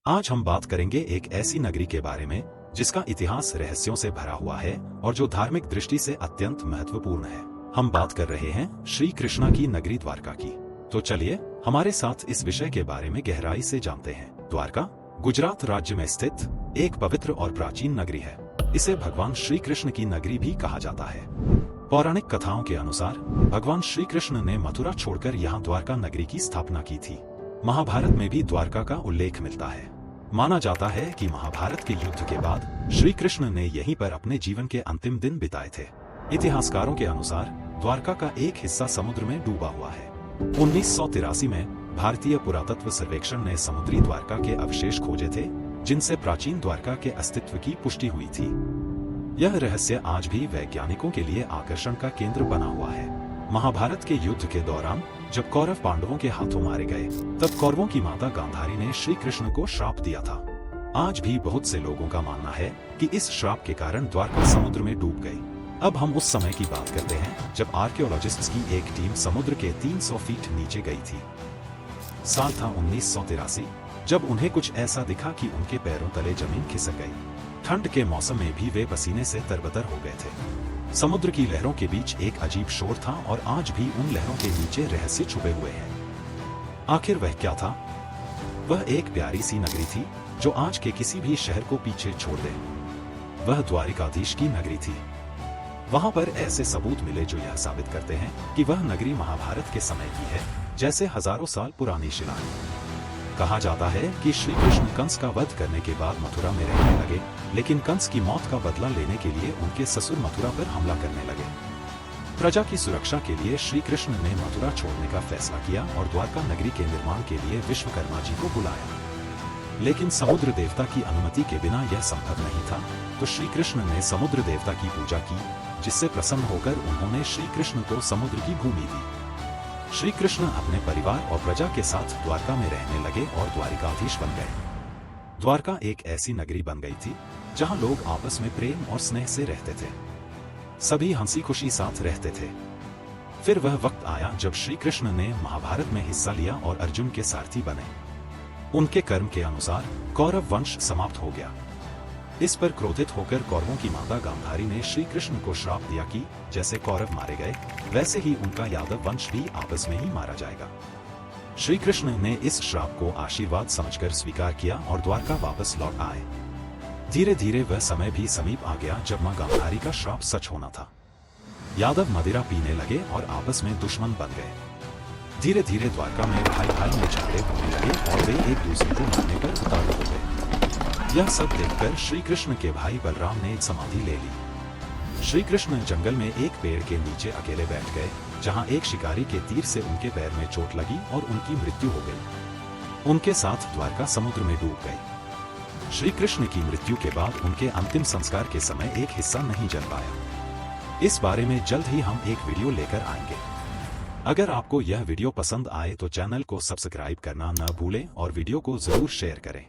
आज हम बात करेंगे एक ऐसी नगरी के बारे में जिसका इतिहास रहस्यों से भरा हुआ है और जो धार्मिक दृष्टि से अत्यंत महत्वपूर्ण है। हम बात कर रहे हैं श्री कृष्णा की नगरी द्वारका की। तो चलिए हमारे साथ इस विषय के बारे में गहराई से जानते हैं। द्वारका गुजरात राज्य में स्थित एक पवित्र और प्राचीन नगरी है। इसे भगवान श्री कृष्ण की नगरी भी कहा जाता है। पौराणिक कथाओं के अनुसार भगवान श्री कृष्ण ने मथुरा छोड़कर यहाँ द्वारका नगरी की स्थापना की थी। महाभारत में भी द्वारका का उल्लेख मिलता है। माना जाता है कि महाभारत के युद्ध के बाद श्री कृष्ण ने यहीं पर अपने जीवन के अंतिम दिन बिताए थे। इतिहासकारों के अनुसार द्वारका का एक हिस्सा समुद्र में डूबा हुआ है। 1983 में भारतीय पुरातत्व सर्वेक्षण ने समुद्री द्वारका के अवशेष खोजे थे, जिनसे प्राचीन द्वारका के अस्तित्व की पुष्टि हुई थी। यह रहस्य आज भी वैज्ञानिकों के लिए आकर्षण का केंद्र बना हुआ है। महाभारत के युद्ध के दौरान जब कौरव पांडवों के हाथों मारे गए, तब कौरवों की माता गांधारी ने श्री कृष्ण को श्राप दिया था। आज भी बहुत से लोगों का मानना है कि इस श्राप के कारण द्वारका समुद्र में डूब गई। अब हम उस समय की बात करते हैं जब आर्कियोलॉजिस्ट्स की एक टीम समुद्र के 300 फीट नीचे गई थी। साल था 1983, जब उन्हें कुछ ऐसा दिखा कि उनके पैरों तले जमीन खिसक गई। ठंड के मौसम में भी वे पसीने से तरबतर हो गए थे। समुद्र की लहरों के बीच एक अजीब शोर था और आज भी उन लहरों के नीचे रहस्य छुपे हुए हैं। आखिर वह क्या था? वह एक प्यारी सी नगरी थी जो आज के किसी भी शहर को पीछे छोड़ दे। वह द्वारिकाधीश की नगरी थी। वहां पर ऐसे सबूत मिले जो यह साबित करते हैं कि वह नगरी महाभारत के समय की है, जैसे हजारों साल पुरानी शिलाएं। कहा जाता है कि श्री कृष्ण कंस का वध करने के बाद मथुरा में रहने लगे, लेकिन कंस की मौत का बदला लेने के लिए उनके ससुर मथुरा पर हमला करने लगे। प्रजा की सुरक्षा के लिए श्री कृष्ण ने मथुरा छोड़ने का फैसला किया और द्वारका नगरी के निर्माण के लिए विश्वकर्मा जी को बुलाया। लेकिन समुद्र देवता की अनुमति के बिना यह संभव नहीं था, तो श्री कृष्ण ने समुद्र देवता की पूजा की, जिससे प्रसन्न होकर उन्होंने श्री कृष्ण को समुद्र की भूमि दी। श्री कृष्ण अपने परिवार और प्रजा के साथ द्वारका में रहने लगे और द्वारिकाधीश बन गए। द्वारका एक ऐसी नगरी बन गई थी जहां लोग आपस में प्रेम और स्नेह से रहते थे। सभी हंसी खुशी साथ रहते थे। फिर वह वक्त आया जब श्री कृष्ण ने महाभारत में हिस्सा लिया और अर्जुन के सारथी बने। उनके कर्म के अनुसार कौरव वंश समाप्त हो गया। इस पर क्रोधित होकर कौरवों की माता गांधारी ने श्री कृष्ण को श्राप दिया कि जैसे कौरव मारे गए, वैसे ही उनका यादव वंश भी आपस में ही मारा जाएगा। श्री कृष्ण ने इस श्राप को आशीर्वाद समझकर स्वीकार किया और द्वारका वापस लौट आए। धीरे धीरे वह समय भी समीप आ गया जब मां गांधारी का श्राप सच होना था। यादव मदिरा पीने लगे और आपस में दुश्मन बन गए। धीरे धीरे द्वारका में भाई भाई में झगड़े होने लगे और वे एक दूसरे को मारने पर उतारू हो गए। यह सब देखकर श्री कृष्ण के भाई बलराम ने एक समाधि ले ली। श्री कृष्ण जंगल में एक पेड़ के नीचे अकेले बैठ गए, जहां एक शिकारी के तीर से उनके पैर में चोट लगी और उनकी मृत्यु हो गई। उनके साथ द्वारका समुद्र में डूब गई। श्री कृष्ण की मृत्यु के बाद उनके अंतिम संस्कार के समय एक हिस्सा नहीं जल पाया। इस बारे में जल्द ही हम एक वीडियो लेकर आएंगे। अगर आपको यह वीडियो पसंद आए तो चैनल को सब्सक्राइब करना न भूलें और वीडियो को जरूर शेयर करें।